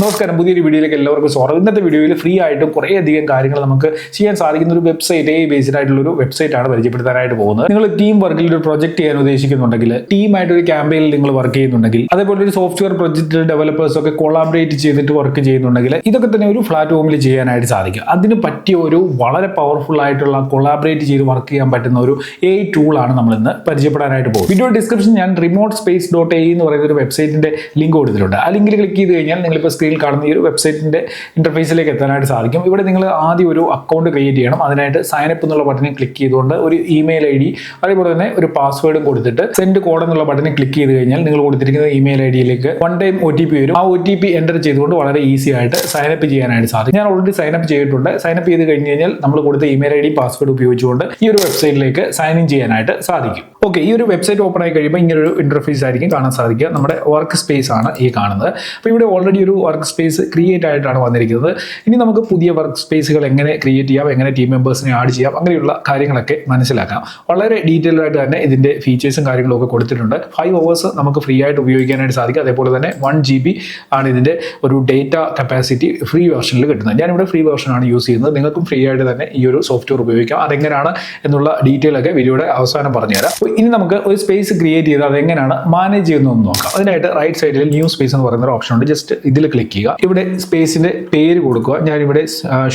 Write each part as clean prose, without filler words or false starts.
നമസ്കാരം, പുതിയൊരു വീഡിയോയിലേക്ക് എല്ലാവർക്കും സ്വാഗതം. ഇന്നത്തെ വീഡിയോയിൽ ഫ്രീ ആയിട്ടും കുറേയധികം കാര്യങ്ങൾ നമുക്ക് ചെയ്യാൻ സാധിക്കുന്ന ഒരു വെബ്സൈറ്റ്, ബേസ്ഡ് ആയിട്ടുള്ള ഒരു വെബ്സൈറ്റ് ആണ് പരിചയപ്പെടുത്താനായിട്ട് പോകുന്നത്. നിങ്ങൾ ടീം വർക്കിൽ ഒരു പ്രൊജക്ട് ചെയ്യാൻ ഉദ്ദേശിക്കുന്നുണ്ടെങ്കിൽ, ടീമായിട്ട് ഒരു ക്യാമ്പയിനിൽ നിങ്ങൾ വർക്ക് ചെയ്യുന്നുണ്ടെങ്കിൽ, അതേപോലെ ഒരു സോഫ്റ്റ്വെയർ പ്രൊജക്ട് ഡെവലപ്പേഴ്സ് ഒക്കെ കൊളാബറേറ്റ് ചെയ്തിട്ട് വർക്ക് ചെയ്യുന്നുണ്ടെങ്കിൽ, ഇതൊക്കെ തന്നെ ഒരു പ്ലാറ്റ്ഫോമിൽ ചെയ്യാനായിട്ട് സാധിക്കും. അതിന് പറ്റിയ ഒരു വളരെ പവർഫുൾ ആയിട്ടുള്ള കൊളാബറേറ്റ് ചെയ്ത് വർക്ക് ചെയ്യാൻ പറ്റുന്ന ഒരു AI ടൂളാണ് നമ്മൾ ഇന്ന് പരിചയപ്പെടാനായിട്ട് പോകുന്നത്. വീഡിയോ ഡിസ്ക്രിപ്ഷൻ ഞാൻ remote-space.ai എന്ന് പറയുന്ന ഒരു വെബ്സൈറ്റിന്റെ ലിങ്ക് കൊടുത്തിട്ടുണ്ട്. ആ ലിങ്കിൽ ക്ലിക്ക് ചെയ്ത് കഴിഞ്ഞാൽ നിങ്ങളിപ്പോൾ സ്ക്രീനിൽ കാണുന്ന ഈ ഒരു വെബ്സൈറ്റിന്റെ ഇന്റർഫേസിലേക്ക് എത്താനായിട്ട് സാധിക്കും. ഇവിടെ നിങ്ങൾ ആദ്യം ഒരു അക്കൗണ്ട് ക്രിയേറ്റ് ചെയ്യണം. അതിനായിട്ട് സൈൻ അപ്പ് എന്നുള്ള ബട്ടണിൽ ക്ലിക്ക് ചെയ്തുകൊണ്ട് ഒരു ഇമെയിൽ ID, അതേപോലെ തന്നെ ഒരു പാസ്വേഡും കൊടുത്തിട്ട് സെൻഡ് കോഡ് എന്നുള്ള ബട്ടണിൽ ക്ലിക്ക് ചെയ്ത് കഴിഞ്ഞാൽ നിങ്ങൾ കൊടുത്തിരിക്കുന്ന ഇമെയിൽ IDയിലേക്ക് വൺ ടൈം OTP വരും. ആ OTP എൻ്റർ ചെയ്തുകൊണ്ട് വളരെ ഈസി ആയിട്ട് സൈൻ അപ്പ് ചെയ്യാനായിട്ട് സാധിക്കും. ഞാൻ ഓൾറെഡി സൈൻ അപ്പ് ചെയ്തിട്ടുണ്ട്. സൈൻ അപ്പ് ചെയ്ത് കഴിഞ്ഞ് കഴിഞ്ഞാൽ നമ്മൾ കൊടുത്ത ഇമെയിൽ ID പാസ്വേഡ് ഉപയോഗിച്ചുകൊണ്ട് ഈ ഒരു വെബ്സൈറ്റിലേക്ക് സൈൻ ഇൻ ചെയ്യാനായിട്ട് സാധിക്കും. ഓക്കെ, ഈ ഒരു വെബ്സൈറ്റ് ഓപ്പൺ ആയി കഴിയുമ്പോൾ ഇങ്ങനൊരു ഇന്റർഫേസ് ആയിരിക്കും കാണാൻ സാധിക്കുക. നമ്മുടെ വർക്ക് സ്പേസ് ആണ് ഈ കാണുന്നത്. അപ്പോൾ ഇവിടെ ഓൾറെഡി ഒരു വർക്ക് സ്പേസ് ക്രിയേറ്റ് ആയിട്ടാണ് വന്നിരിക്കുന്നത്. ഇനി നമുക്ക് പുതിയ വർക്ക് സ്പേസുകൾ എങ്ങനെ ക്രിയേറ്റ് ചെയ്യാം, എങ്ങനെ ടീം മെമ്പേഴ്സിനെ ആഡ് ചെയ്യാം, അങ്ങനെയുള്ള കാര്യങ്ങളൊക്കെ മനസ്സിലാക്കാം. വളരെ ഡീറ്റെയിൽ ആയിട്ട് തന്നെ ഇതിന്റെ ഫീച്ചേഴ്സും കാര്യങ്ങളും ഒക്കെ കൊടുത്തിട്ടുണ്ട്. 5 hours നമുക്ക് ഫ്രീ ആയിട്ട് ഉപയോഗിക്കാനായിട്ട് സാധിക്കും. അതേപോലെ തന്നെ 1 GB ആണ് ഇതിന്റെ ഒരു ഡേറ്റ കപ്പാസിറ്റി ഫ്രീ വേർഷനിൽ കിട്ടുന്നത്. ഞാനിവിടെ ഫ്രീ വേർഷനാണ് യൂസ് ചെയ്യുന്നത്. നിങ്ങൾക്കും ഫ്രീ ആയിട്ട് തന്നെ ഈ ഒരു സോഫ്റ്റ്വെയർ ഉപയോഗിക്കാം. അതെങ്ങനെയാണ് എന്നുള്ള ഡീറ്റെയിൽ ഒക്കെ വീഡിയോയുടെ അവസാനം പറഞ്ഞുതരാം. ഇനി നമുക്ക് ഒരു സ്പേസ് ക്രിയേറ്റ് ചെയ്ത് അതെങ്ങനെയാണ് മാനേജ് ചെയ്യുന്നതെന്ന് നോക്കാം. അതിനായിട്ട് റൈറ്റ് സൈഡിൽ ന്യൂ സ്പേസ് എന്ന് പറയുന്ന ഒരു ഓപ്ഷൻ ഉണ്ട്. ജസ്റ്റ് ഇതിൽ ക്ലിക്ക് ചെയ്യുക. ഇവിടെ സ്പേസിന്റെ പേര് കൊടുക്കുക. ഞാനിവിടെ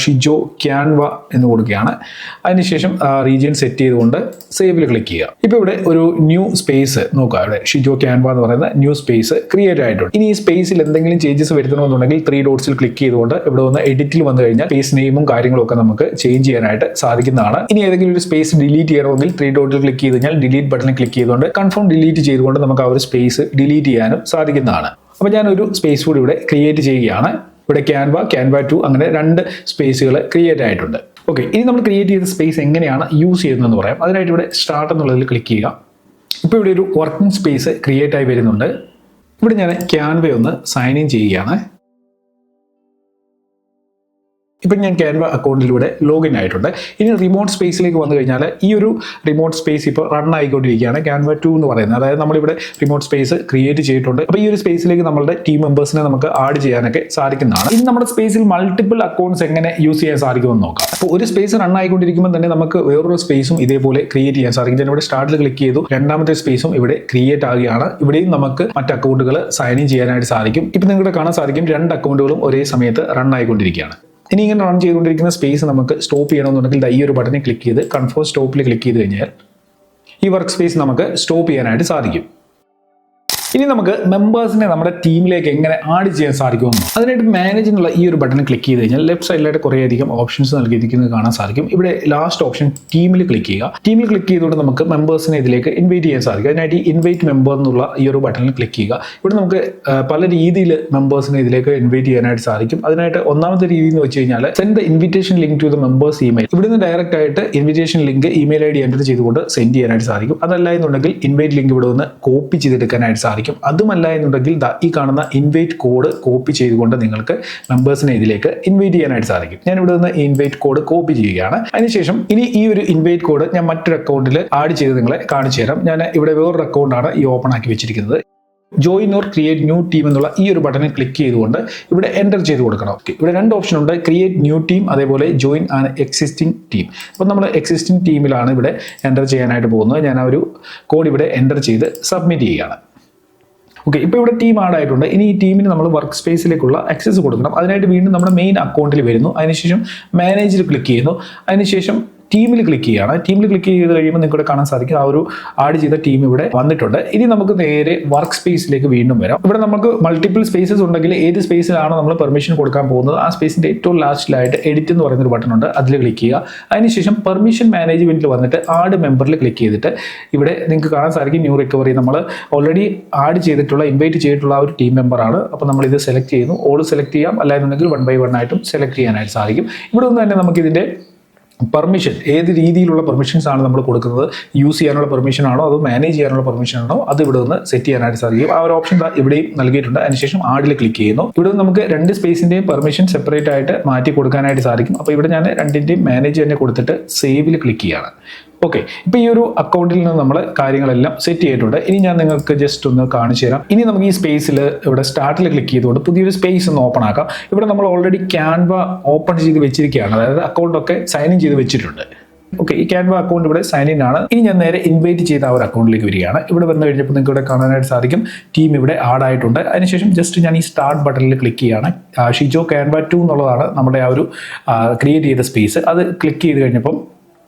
ഷിജോ ക്യാൻവ എന്ന് കൊടുക്കുകയാണ്. അതിനുശേഷം റീജിയൻ സെറ്റ് ചെയ്തുകൊണ്ട് സേവിൽ ക്ലിക്ക് ചെയ്യുക. ഇപ്പോൾ ഇവിടെ ഒരു ന്യൂ സ്പേസ് നോക്കുക. ഇവിടെ ഷിജോ ക്യാൻവ എന്ന് പറയുന്ന ന്യൂ സ്പേസ് ക്രിയേറ്റ് ആയിട്ടുണ്ട്. ഇനി ഈ സ്പേസിൽ എന്തെങ്കിലും ചേഞ്ചസ് വരുത്തണമെന്നുണ്ടെങ്കിൽ 3 dotsൽ ക്ലിക്ക് ചെയ്തുകൊണ്ട് ഇവിടെ വന്ന് എഡിറ്റിൽ വന്നു കഴിഞ്ഞാൽ സ്പേസ് നെയിമും കാര്യങ്ങളും ഒക്കെ നമുക്ക് ചേഞ്ച് ചെയ്യാനായിട്ട് സാധിക്കുന്നതാണ്. ഇനി ഏതെങ്കിലും ഒരു സ്പേസ് ഡിലീറ്റ് ചെയ്യണമെങ്കിൽ 3 dotsൽ ക്ലിക്ക് ചെയ്ത് കഴിഞ്ഞാൽ ഡിലീറ്റ് ബട്ടണിൽ ക്ലിക്ക് ചെയ്തുകൊണ്ട് കൺഫേം ഡിലീറ്റ് ചെയ്തുകൊണ്ട് നമുക്ക് ആ ഒരു സ്പേസ് ഡിലീറ്റ് ചെയ്യാനും സാധിക്കുന്നതാണ്. അപ്പോൾ ഞാനൊരു സ്പേസ് കൂടി ഇവിടെ ക്രിയേറ്റ് ചെയ്യുകയാണ്. ഇവിടെ ക്യാൻവ 2 അങ്ങനെ 2 സ്പേസുകൾ ക്രിയേറ്റ് ആയിട്ടുണ്ട്. ഓക്കെ, ഇനി നമ്മൾ ക്രിയേറ്റ് ചെയ്ത സ്പേസ് എങ്ങനെയാണ് യൂസ് ചെയ്യുന്നതെന്ന് പറയാം. അതിനായിട്ട് ഇവിടെ സ്റ്റാർട്ട് എന്നുള്ളതിൽ ക്ലിക്ക് ചെയ്യുക. ഇപ്പോൾ ഇവിടെ ഒരു വർക്കിംഗ് സ്പേസ് ക്രിയേറ്റ് ആയി വരുന്നുണ്ട്. ഇവിടെ ഞാൻ ക്യാൻവ ഒന്ന് സൈൻ ഇൻ ചെയ്യുകയാണ്. ഇപ്പം ഞാൻ ക്യാൻവ അക്കൗണ്ടിലൂടെ ലോഗിൻ ആയിട്ടുണ്ട്. ഇനി റിമോട്ട് സ്പേസിലേക്ക് വന്നു കഴിഞ്ഞാൽ ഈ ഒരു റിമോട്ട് സ്പേസ് ഇപ്പോൾ റൺ ആയിക്കൊണ്ടിരിക്കുകയാണ്. ക്യാൻവ 2 എന്ന് പറയുന്നത്. അതായത് നമ്മളിവിടെ റിമോട്ട് സ്പേസ് ക്രിയേറ്റ് ചെയ്തിട്ടുണ്ട്. അപ്പോൾ ഈ ഒരു സ്പേസിലേക്ക് നമ്മളുടെ ടീം മെമ്പേഴ്സിനെ നമുക്ക് ആഡ് ചെയ്യാനൊക്കെ സാധിക്കുന്നതാണ്. ഇനി നമ്മുടെ സ്പേസിൽ മൾട്ടിപ്പിൾ അക്കൗണ്ട്സ് എങ്ങനെ യൂസ് ചെയ്യാൻ സാധിക്കുമെന്ന് നോക്കാം. അപ്പോൾ ഒരു സ്പേസ് റൺ ആയിക്കൊണ്ടിരിക്കുമ്പോൾ തന്നെ നമുക്ക് വേറൊരു സ്പേസും ഇതേപോലെ ക്രിയേറ്റ് ചെയ്യാൻ സാധിക്കും. ഞാൻ ഇവിടെ സ്റ്റാർട്ടിൽ ക്ലിക്ക് ചെയ്തു. രണ്ടാമത്തെ സ്പേസും ഇവിടെ ക്രിയേറ്റ് ആവുകയാണ്. ഇവിടെയും നമുക്ക് മറ്റ് അക്കൗണ്ടുകൾ സൈൻ ഇൻ ചെയ്യാനായിട്ട് സാധിക്കും. ഇപ്പം നിങ്ങളുടെ കാണാൻ സാധിക്കും 2 അക്കൗണ്ടുകളും ഒരേ സമയത്ത് റൺ ആയിക്കൊണ്ടിരിക്കുകയാണ്. ഇനി ഇങ്ങനെ റൺ ചെയ്തുകൊണ്ടിരിക്കുന്ന സ്പേസ് നമുക്ക് സ്റ്റോപ്പ് ചെയ്യണമെന്നുണ്ടെങ്കിൽ ഈ ഒരു ബട്ടണിൽ ക്ലിക്ക് ചെയ്ത് കൺഫേം സ്റ്റോപ്പിൽ ക്ലിക്ക് ചെയ്ത് കഴിഞ്ഞാൽ ഈ വർക്ക് സ്പേസ് നമുക്ക് സ്റ്റോപ്പ് ചെയ്യാനായിട്ട് സാധിക്കും. ഇനി നമുക്ക് മെമ്പേഴ്സിനെ നമ്മുടെ ടീമിലേക്ക് എങ്ങനെ ആഡ് ചെയ്യാൻ സാധിക്കുമെന്നോ അതിനായിട്ട് മാനേജ് എന്നുള്ള ഈ ഒരു ബട്ടൺ ക്ലിക്ക് ചെയ്ത് കഴിഞ്ഞാൽ ലെഫ്റ്റ് സൈഡിലായിട്ട് കുറേയധികം ഓപ്ഷൻസ് നൽകിയിരിക്കുന്നത് കാണാൻ സാധിക്കും. ഇവിടെ ലാസ്റ്റ് ഓപ്ഷൻ ടീമിൽ ക്ലിക്ക് ചെയ്യുക. ടീമിൽ ക്ലിക്ക് ചെയ്തുകൊണ്ട് നമുക്ക് മെമ്പേഴ്സിനെ ഇതിലേക്ക് ഇൻവൈറ്റ് ചെയ്യാൻ സാധിക്കും. അതിനായിട്ട് ഈ ഇൻവൈറ്റ് മെമ്പർ എന്നുള്ള ഈ ഒരു ബട്ടണിൽ ക്ലിക്ക് ചെയ്യുക. ഇവിടെ നമുക്ക് പല രീതിയിൽ മെമ്പേഴ്സിനെ ഇതിലേക്ക് ഇൻവൈറ്റ് ചെയ്യാനായിട്ട് സാധിക്കും. അതിനായിട്ട് ഒന്നാമത്തെ രീതി എന്ന് വെച്ച് കഴിഞ്ഞാൽ send the invitation link to the members email. ഇവിടുന്ന് ഡയറക്റ്റ് ആയിട്ട് invitation link email ID enter ചെയ്തുകൊണ്ട് സെൻഡ് ചെയ്യാനായിട്ട് സാധിക്കും. അതല്ല എന്നുണ്ടെങ്കിൽ ഇൻവൈറ്റ് ലിങ്ക് ഇവിടെ നിന്ന് കോപ്പി ചെയ്തെടുക്കാനായിട്ട് സാധിക്കും. അതുമല്ല എന്നുണ്ടെങ്കിൽ ഈ കാണുന്ന ഇൻവൈറ്റ് കോഡ് കോപ്പി ചെയ്തുകൊണ്ട് നിങ്ങൾക്ക് മെമ്പേഴ്സിനെ ഇതിലേക്ക് ഇൻവൈറ്റ് ചെയ്യാനായിട്ട് സാധിക്കും. ഞാൻ ഇവിടെ നിന്ന് ഇൻവൈറ്റ് കോഡ് കോപ്പി ചെയ്യുകയാണ്. അതിനുശേഷം ഇനി ഈ ഒരു ഇൻവൈറ്റ് കോഡ് ഞാൻ മറ്റൊരു അക്കൗണ്ടിൽ ആഡ് ചെയ്ത് നിങ്ങളെ കാണിച്ചു തരാം. ഞാൻ ഇവിടെ വേറൊരു അക്കൗണ്ടാണ് ഈ ഓപ്പൺ ആക്കി വെച്ചിരിക്കുന്നത്. Join or create new team എന്നുള്ള ഈ ഒരു ബട്ടണിൽ ക്ലിക്ക് ചെയ്തുകൊണ്ട് ഇവിടെ എൻ്റർ ചെയ്ത് കൊടുക്കണം. ഓക്കെ, ഇവിടെ 2 ഓപ്ഷൻ ഉണ്ട്. ക്രിയേറ്റ് ന്യൂ ടീം, അതേപോലെ ജോയിൻ ആൻ എക്സിസ്റ്റിംഗ് ടീം. അപ്പോൾ നമ്മൾ എക്സിസ്റ്റിംഗ് ടീമിലാണ് ഇവിടെ എൻ്റർ ചെയ്യാനായിട്ട് പോകുന്നത്. ഞാൻ ആ ഒരു കോഡ് ഇവിടെ എൻ്റർ ചെയ്ത് സബ്മിറ്റ് ചെയ്യുകയാണ്. ഓക്കെ, ഇപ്പോൾ ഇവിടെ ടീം ആഡ് ആയിട്ടുണ്ട്. ഇനി ഈ ടീമിന് നമ്മൾ വർക്ക് സ്പേസിലേക്കുള്ള ആക്സസ് കൊടുക്കണം. അതിനായിട്ട് വീണ്ടും നമ്മുടെ മെയിൻ അക്കൗണ്ടിൽ വരുന്നു. അതിനുശേഷം മാനേജിൽ ക്ലിക്ക് ചെയ്യുന്നു. അതിനുശേഷം ടീമിൽ ക്ലിക്ക് ചെയ്യുകയാണ്. ടീമിൽ ക്ലിക്ക് ചെയ്ത് കഴിയുമ്പോൾ നിങ്ങൾക്ക് കാണാൻ സാധിക്കും ആ ഒരു ആഡ് ചെയ്ത ടീം ഇവിടെ വന്നിട്ടുണ്ട്. ഇനി നമുക്ക് നേരെ വർക്ക് സ്പേസിലേക്ക് വീണ്ടും വരാം. ഇവിടെ നമുക്ക് മൾട്ടിപ്പിൾ സ്പേസസ് ഉണ്ടെങ്കിൽ ഏത് സ്പേസിലാണ് നമ്മൾ പെർമിഷൻ കൊടുക്കാൻ പോകുന്നത് ആ സ്പേസിന്റെ ഏറ്റവും ലാസ്റ്റിലായിട്ട് എഡിറ്റ് എന്ന് പറയുന്ന ഒരു ബട്ടൺ ഉണ്ട്. അതിൽ ക്ലിക്ക് ചെയ്യുക. അതിനുശേഷം പെർമിഷൻ മാനേജ്മെന്റിൽ വന്നിട്ട് ആഡ് മെമ്പറിൽ ക്ലിക്ക് ചെയ്തിട്ട് ഇവിടെ നിങ്ങൾക്ക് കാണാൻ സാധിക്കും ന്യൂ റിക്കവറി. നമ്മൾ ഓൾറെഡി ആഡ് ചെയ്തിട്ടുള്ള ഇൻവൈറ്റ് ചെയ്തിട്ടുള്ള ആ ഒരു ടീം മെമ്പറാണ്. അപ്പോൾ നമ്മൾ ഇത് സെലക്ട് ചെയ്യുന്നു. ഓൾ സെലക്ട് ചെയ്യാം, അല്ലാന്നുണ്ടെങ്കിൽ 1 by 1 ആയിട്ടും സെലക്ട് ചെയ്യാനായിട്ട് സാധിക്കും. ഇവിടെ നിന്ന് തന്നെ നമുക്ക് ഇതിന്റെ പെർമിഷൻ, ഏത് രീതിയിലുള്ള പെർമിഷൻസ് ആണ് നമ്മൾ കൊടുക്കുന്നത്, യൂസ് ചെയ്യാനുള്ള പെർമിഷൻ ആണോ അതോ മാനേജ് ചെയ്യാനുള്ള പെർമിഷൻ ആണോ, അത് ഇവിടെ നിന്ന് സെറ്റ് ചെയ്യാനായിട്ട് സാധിക്കും. ആ ഒരു ഓപ്ഷൻ ഇവിടെയും നൽകിയിട്ടുണ്ട്. അതിനുശേഷം ആഡിൽ ക്ലിക്ക് ചെയ്യുന്നു. ഇവിടെ നമുക്ക് 2 സ്പേസിന്റെയും പെർമിഷൻ സെപ്പറേറ്റ് ആയിട്ട് മാറ്റി കൊടുക്കാനായിട്ട് സാധിക്കും. അപ്പോൾ ഇവിടെ ഞാൻ 2ന്റെയും മാനേജ് തന്നെ കൊടുത്തിട്ട് സേവിൽ ക്ലിക്ക് ചെയ്യാണ്. ഓക്കെ, ഇപ്പോൾ ഈ ഒരു അക്കൗണ്ടിൽ നിന്ന് നമ്മൾ കാര്യങ്ങളെല്ലാം സെറ്റ് ചെയ്തിട്ടുണ്ട്. ഇനി ഞാൻ നിങ്ങൾക്ക് ജസ്റ്റ് ഒന്ന് കാണിച്ചു തരാം. ഇനി നമുക്ക് ഈ സ്പേസിൽ ഇവിടെ സ്റ്റാർട്ടിൽ ക്ലിക്ക് ചെയ്തുകൊണ്ട് പുതിയൊരു സ്പേസ് ഒന്ന് ഓപ്പൺ ആക്കാം. ഇവിടെ നമ്മൾ ഓൾറെഡി ക്യാൻവ ഓപ്പൺ ചെയ്ത് വെച്ചിരിക്കുകയാണ്, അതായത് അക്കൗണ്ടൊക്കെ സൈൻ ഇൻ ചെയ്ത് വെച്ചിട്ടുണ്ട്. ഓക്കെ, ഈ ക്യാൻവ അക്കൗണ്ട് ഇവിടെ സൈൻ ഇൻ ആണ്. ഇനി ഞാൻ നേരെ ഇൻവൈറ്റ് ചെയ്ത ആ ഒരു അക്കൗണ്ടിലേക്ക് വരികയാണ്. ഇവിടെ വന്നു കഴിഞ്ഞപ്പോൾ നിങ്ങൾക്ക് ഇവിടെ കാണാനായിട്ട് സാധിക്കും ടീം ഇവിടെ ആഡ് ആയിട്ടുണ്ട്. അതിനുശേഷം ജസ്റ്റ് ഞാൻ ഈ സ്റ്റാർട്ട് ബട്ടണിൽ ക്ലിക്ക് ചെയ്യുകയാണ്. ഷിജോ ക്യാൻവ 2 എന്നുള്ളതാണ് നമ്മുടെ ആ ഒരു ക്രിയേറ്റ് ചെയ്ത സ്പേസ്. അത് ക്ലിക്ക് ചെയ്ത് കഴിഞ്ഞപ്പം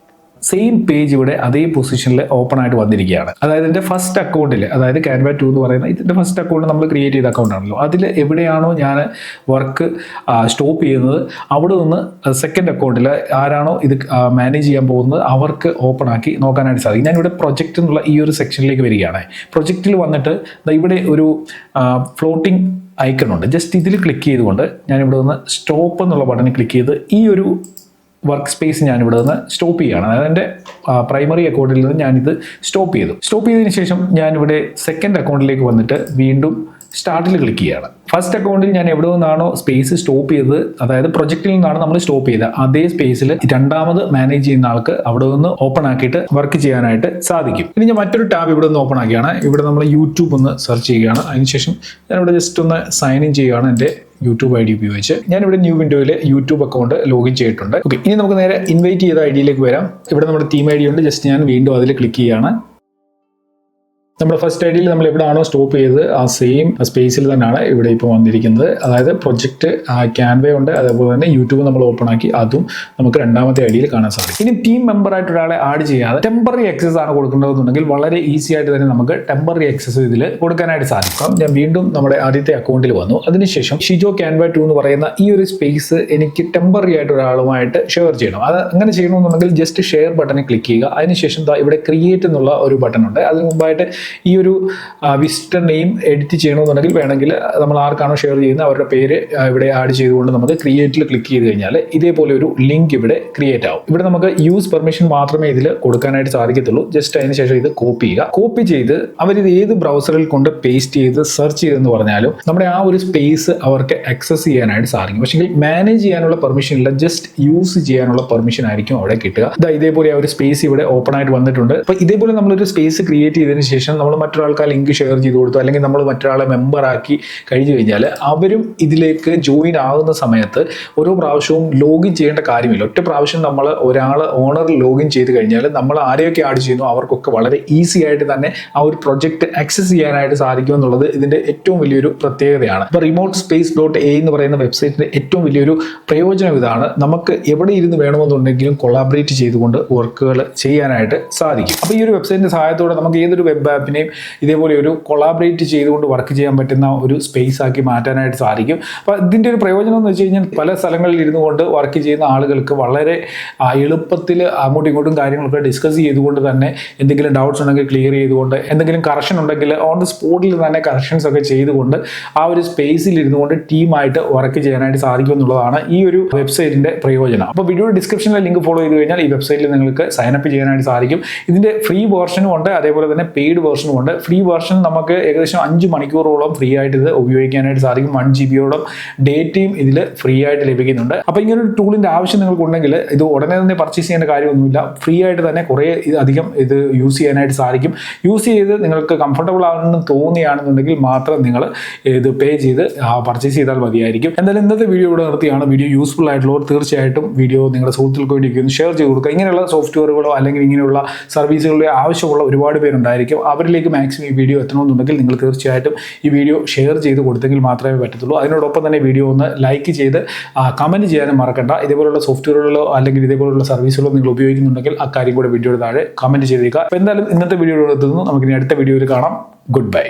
സെയിം പേജ് ഇവിടെ അതേ പൊസിഷനിൽ ഓപ്പൺ ആയിട്ട് വന്നിരിക്കുകയാണ്. അതായത് എൻ്റെ ഫസ്റ്റ് അക്കൗണ്ടിൽ, അതായത് ക്യാൻവ 2 എന്ന് പറയുന്ന ഇതിൻ്റെ ഫസ്റ്റ് അക്കൗണ്ട് നമ്മൾ ക്രിയേറ്റ് ചെയ്ത അക്കൗണ്ട് ആണല്ലോ, അതിൽ എവിടെയാണോ ഞാൻ വർക്ക് സ്റ്റോപ്പ് ചെയ്യുന്നത് അവിടെ നിന്ന് സെക്കൻഡ് അക്കൗണ്ടിൽ ആരാണോ ഇത് മാനേജ് ചെയ്യാൻ പോകുന്നത് അവർക്ക് ഓപ്പൺ ആക്കി നോക്കാനായിട്ട് സാധിക്കും. ഞാനിവിടെ പ്രൊജക്റ്റ് എന്നുള്ള ഈ ഒരു സെക്ഷനിലേക്ക് വരികയാണ്. പ്രൊജക്റ്റിൽ വന്നിട്ട് ഇവിടെ ഒരു ഫ്ലോട്ടിംഗ് ഐക്കൺ ഉണ്ട്. ജസ്റ്റ് ഇതിൽ ക്ലിക്ക് ചെയ്തുകൊണ്ട് ഞാനിവിടെ നിന്ന് സ്റ്റോപ്പ് എന്നുള്ള ബട്ടണിൽ ക്ലിക്ക് ചെയ്ത് ഈ ഒരു വർക്ക് സ്പേസ് ഞാനിവിടെ നിന്ന് സ്റ്റോപ്പ് ചെയ്യുകയാണ്. അതായത് എൻ്റെ പ്രൈമറി അക്കൗണ്ടിൽ നിന്ന് ഞാനിത് സ്റ്റോപ്പ് ചെയ്തതിന് ശേഷം ഞാനിവിടെ സെക്കൻഡ് അക്കൗണ്ടിലേക്ക് വന്നിട്ട് വീണ്ടും സ്റ്റാർട്ടിൽ ക്ലിക്ക് ചെയ്യുകയാണ്. ഫസ്റ്റ് അക്കൗണ്ടിൽ ഞാൻ എവിടെ നിന്നാണോ സ്പേസ് സ്റ്റോപ്പ് ചെയ്തത്, അതായത് പ്രൊജക്റ്റിൽ നിന്നാണ് നമ്മൾ സ്റ്റോപ്പ് ചെയ്തത്, അതേ സ്പേസിൽ രണ്ടാമത് മാനേജ് ചെയ്യുന്ന ആൾക്ക് അവിടെ നിന്ന് ഓപ്പൺ ആക്കിയിട്ട് വർക്ക് ചെയ്യാനായിട്ട് സാധിക്കും. ഇനി ഞാൻ മറ്റൊരു ടാബ് ഇവിടെ നിന്ന് ഓപ്പൺ ആക്കിയാണ്. ഇവിടെ നമ്മൾ യൂട്യൂബ് ഒന്ന് സെർച്ച് ചെയ്യുകയാണ്. അതിനുശേഷം ഞാനിവിടെ ജസ്റ്റ് ഒന്ന് സൈൻ ഇൻ ചെയ്യുകയാണ് എൻ്റെ യൂട്യൂബ് ഐ ഡി ഉപയോഗിച്ച്. ഞാനിവിടെ ന്യൂ വിൻഡോയിൽ യൂട്യൂബ് അക്കൗണ്ട് ലോഗിൻ ചെയ്തിട്ടുണ്ട്. ഓക്കെ, ഇനി നമുക്ക് നേരെ ഇൻവൈറ്റ് ചെയ്ത ഐഡിയിലേക്ക് വരാം. ഇവിടെ നമ്മുടെ ടീം ഐ ഡി ഉണ്ട്. ജസ്റ്റ് ഞാൻ വീണ്ടും അതിൽ ക്ലിക്ക് ചെയ്യുകയാണ്. നമ്മുടെ ഫസ്റ്റ് ഐഡിയിൽ നമ്മൾ എവിടെയാണോ സ്റ്റോപ്പ് ചെയ്തത് ആ സെയിം സ്പേസിൽ തന്നെയാണ് ഇവിടെ ഇപ്പോൾ വന്നിരിക്കുന്നത്. അതായത് പ്രൊജക്റ്റ് ക്യാൻവ ഉണ്ട്, അതേപോലെ തന്നെ യൂട്യൂബ് നമ്മൾ ഓപ്പൺ ആക്കി അതും നമുക്ക് രണ്ടാമത്തെ ഐഡിയിൽ കാണാൻ സാധിക്കും. ഇനി ടീം മെമ്പർ ആയിട്ട് ഒരാളെ ആഡ് ചെയ്യാതെ ടെമ്പററി ആക്സസ് ആണ് കൊടുക്കേണ്ടതെന്നുണ്ടെങ്കിൽ വളരെ ഈസി ആയിട്ട് തന്നെ നമുക്ക് ടെമ്പററി ആക്സസ് ഇതിൽ കൊടുക്കാനായിട്ട് സാധിക്കും. ഞാൻ വീണ്ടും നമ്മുടെ ആദ്യത്തെ അക്കൗണ്ടിൽ വന്നു. അതിനുശേഷം ഷിജോ ക്യാൻവ 2 എന്ന് പറയുന്ന ഈ ഒരു സ്പേസ് എനിക്ക് ടെമ്പററി ആയിട്ട് ഒരാളുമായിട്ട് ഷെയർ ചെയ്യണം. അത് അങ്ങനെ ചെയ്യണമെന്നുണ്ടെങ്കിൽ ജസ്റ്റ് ഷെയർ ബട്ടണിൽ ക്ലിക്ക് ചെയ്യുക. അതിനുശേഷം ഇവിടെ ക്രിയേറ്റ് എന്നുള്ള ഒരു ബട്ടൺ ഉണ്ട്. അതിന് മുമ്പായിട്ട് ഈ ഒരു വിസിറ്റർ നെയിം എഡിറ്റ് ചെയ്യണമെന്നുണ്ടെങ്കിൽ വേണമെങ്കിൽ നമ്മൾ ആർക്കാണോ ഷെയർ ചെയ്യുന്നത് അവരുടെ പേര് ഇവിടെ ആഡ് ചെയ്തുകൊണ്ട് നമുക്ക് ക്രിയേറ്റിൽ ക്ലിക്ക് ചെയ്ത് കഴിഞ്ഞാൽ ഇതേപോലെ ഒരു ലിങ്ക് ഇവിടെ ക്രിയേറ്റ് ആവും. ഇവിടെ നമുക്ക് യൂസ് പെർമിഷൻ മാത്രമേ ഇതിൽ കൊടുക്കാനായിട്ട് സാധിക്കത്തുള്ളൂ. ജസ്റ്റ് അതിന് ശേഷം ഇത് കോപ്പി ചെയ്യുക. കോപ്പി ചെയ്ത് അവരിത് ഏത് ബ്രൗസറിൽ കൊണ്ട് പേസ്റ്റ് ചെയ്ത് സെർച്ച് ചെയ്തെന്ന് പറഞ്ഞാലും നമ്മുടെ ആ ഒരു സ്പേസ് അവർക്ക് ആക്സസ് ചെയ്യാനായിട്ട് സാധിക്കും. പക്ഷേ മാനേജ് ചെയ്യാനുള്ള പെർമിഷൻ ഇല്ല, ജസ്റ്റ് യൂസ് ചെയ്യാനുള്ള പെർമിഷൻ ആയിരിക്കും അവിടെ കിട്ടുക. ഇതേപോലെ ആ ഒരു സ്പേസ് ഇവിടെ ഓപ്പൺ ആയിട്ട് വന്നിട്ടുണ്ട്. അപ്പോൾ ഇതേപോലെ നമ്മളൊരു സ്പേസ് ക്രിയേറ്റ് ചെയ്തതിന് ശേഷം നമ്മൾ മറ്റൊരാൾക്ക് ലിങ്ക് ഷെയർ ചെയ്ത് കൊടുത്തു, അല്ലെങ്കിൽ നമ്മൾ മറ്റൊരാളെ മെമ്പർ ആക്കി കഴിഞ്ഞു കഴിഞ്ഞാൽ അവരും ഇതിലേക്ക് ജോയിൻ ആകുന്ന സമയത്ത് ഓരോ പ്രാവശ്യവും ലോഗിൻ ചെയ്യേണ്ട കാര്യമില്ല. ഒറ്റ പ്രാവശ്യം നമ്മൾ ഒരാൾ ഓണർ ലോഗിൻ ചെയ്ത് കഴിഞ്ഞാൽ നമ്മൾ ആരെയൊക്കെ ആഡ് ചെയ്യുന്നു അവർക്കൊക്കെ വളരെ ഈസി ആയിട്ട് തന്നെ ആ ഒരു പ്രൊജക്ട് ആക്സസ് ചെയ്യാനായിട്ട് സാധിക്കും എന്നുള്ളത് ഇതിൻ്റെ ഏറ്റവും വലിയൊരു പ്രത്യേകതയാണ്. ഇപ്പോൾ റിമോട്ട് സ്പേസ് .a എന്ന് പറയുന്ന വെബ്സൈറ്റിൻ്റെ ഏറ്റവും വലിയൊരു പ്രയോജനം ഇതാണ്. നമുക്ക് എവിടെ ഇരുന്ന് വേണമെന്നുണ്ടെങ്കിലും കൊളാബറേറ്റ് ചെയ്തുകൊണ്ട് വർക്കുകൾ ചെയ്യാനായിട്ട് സാധിക്കും. അപ്പോൾ ഈ ഒരു വെബ്സൈറ്റിൻ്റെ സഹായത്തോടെ നമുക്ക് ഏതൊരു വെബ് ആപ്പിനെയും ഇതേപോലെ ഒരു കൊളാബറേറ്റ് ചെയ്തുകൊണ്ട് വർക്ക് ചെയ്യാൻ പറ്റുന്ന ഒരു സ്പേസ് ആക്കി മാറ്റാനായിട്ട് സാധിക്കും. അപ്പോൾ ഇതിൻ്റെ ഒരു പ്രയോജനം എന്ന് വെച്ച് കഴിഞ്ഞാൽ പല സ്ഥലങ്ങളിൽ ഇരുന്നു കൊണ്ട് വർക്ക് ചെയ്യുന്ന ആളുകൾക്ക് വളരെ എളുപ്പത്തിൽ അങ്ങോട്ടും ഇങ്ങോട്ടും കാര്യങ്ങളൊക്കെ ഡിസ്കസ് ചെയ്തുകൊണ്ട് തന്നെ എന്തെങ്കിലും ഡൗട്ട്സ് ഉണ്ടെങ്കിൽ ക്ലിയർ ചെയ്തുകൊണ്ട്, എന്തെങ്കിലും കറക്ഷൻ ഉണ്ടെങ്കിൽ ഓൺ ദി സ്പോട്ടിൽ തന്നെ കറക്ഷൻസ് ഒക്കെ ചെയ്തുകൊണ്ട് ആ ഒരു സ്പേസിൽ ഇരുന്നു കൊണ്ട് ടീമായിട്ട് വർക്ക് ചെയ്യാനായിട്ട് സാധിക്കും എന്നുള്ളതാണ് ഈ ഒരു വെബ്സൈറ്റിൻ്റെ പ്രയോജനം. അപ്പോൾ വീഡിയോയുടെ ഡിസ്ക്രിപ്ഷനിലെ ലിങ്ക് ഫോളോ ചെയ്ത് കഴിഞ്ഞാൽ ഈ വെബ്സൈറ്റിൽ നിങ്ങൾക്ക് സൈനപ്പ് ചെയ്യാനായിട്ട് സാധിക്കും. ഇതിൻ്റെ ഫ്രീ വേർഷനും ഉണ്ട്, അതേപോലെ തന്നെ പെയ്ഡ് വേർഷനും ഉണ്ട്. ഫ്രീ വേർഷൻ നമുക്ക് ഏകദേശം 5 മണിക്കൂറോളം ഫ്രീ ആയിട്ട് ഇത് ഉപയോഗിക്കാനായിട്ട് സാധിക്കും. 1 GB ഡേറ്റയും ഇതിൽ ഫ്രീ ആയിട്ട് ലഭിക്കുന്നുണ്ട്. അപ്പോൾ ഇങ്ങനൊരു ടൂളിൻ്റെ ആവശ്യം നിങ്ങൾക്കുണ്ടെങ്കിൽ ഇത് ഉടനെ തന്നെ പർച്ചേസ് ചെയ്യേണ്ട കാര്യമൊന്നുമില്ല. ഫ്രീ ആയിട്ട് തന്നെ കുറേ അധികം ഇത് യൂസ് ചെയ്യാനായിട്ട് സാധിക്കും. യൂസ് ചെയ്ത് നിങ്ങൾക്ക് കംഫർട്ടബിൾ ആണെന്ന് തോന്നിയാണെന്നുണ്ടെങ്കിൽ മാത്രം നിങ്ങൾ ഇത് പേ ചെയ്ത് പർച്ചേസ് ചെയ്താൽ മതിയായിരിക്കും. എന്തായാലും ഇന്നത്തെ വീഡിയോ ഇവിടെ നിർത്തിയാണ്. വീഡിയോ യൂസ്ഫുൾ ആയിട്ടുള്ളവർ തീർച്ചയായിട്ടും വീഡിയോ നിങ്ങളുടെ സുഹൃത്തുക്കൾക്ക് വേണ്ടി ഷെയർ ചെയ്ത് കൊടുക്കുക. ഇങ്ങനെയുള്ള സോഫ്റ്റ്വെയറുകളോ അല്ലെങ്കിൽ ഇങ്ങനെയുള്ള സർവീസുകളോ ആവശ്യമുള്ള ഒരുപാട് പേരുണ്ടായിരിക്കും. അവരിലേക്ക് മാക്സിമം ഈ വീഡിയോ എത്തണമെന്നുണ്ടെങ്കിൽ നിങ്ങൾ തീർച്ചയായിട്ടും ഈ വീഡിയോ ഷെയർ ചെയ്ത് കൊടുത്തെങ്കിൽ മാത്രമേ പറ്റത്തുള്ളൂ. അതിനോടൊപ്പം തന്നെ വീഡിയോ ഒന്ന് ലൈക്ക് ചെയ്ത് കമൻറ്റ് ചെയ്യാനും മറക്കണ്ട. ഇതേപോലുള്ള സോഫ്റ്റ്വെയറുകളോ അല്ലെങ്കിൽ ഇതേപോലുള്ള സർവീസുകളോ നിങ്ങൾ ഉപയോഗിക്കുന്നുണ്ടെങ്കിൽ ആ കാര്യം കൂടെ വീഡിയോയുടെ താഴെ കമൻറ്റ് ചെയ്തേക്കുക. അപ്പോൾ എന്തായാലും ഇന്നത്തെ വീഡിയോ എടുത്തുന്നു. നമുക്കിനി അടുത്ത വീഡിയോയിൽ കാണാം. Good bye.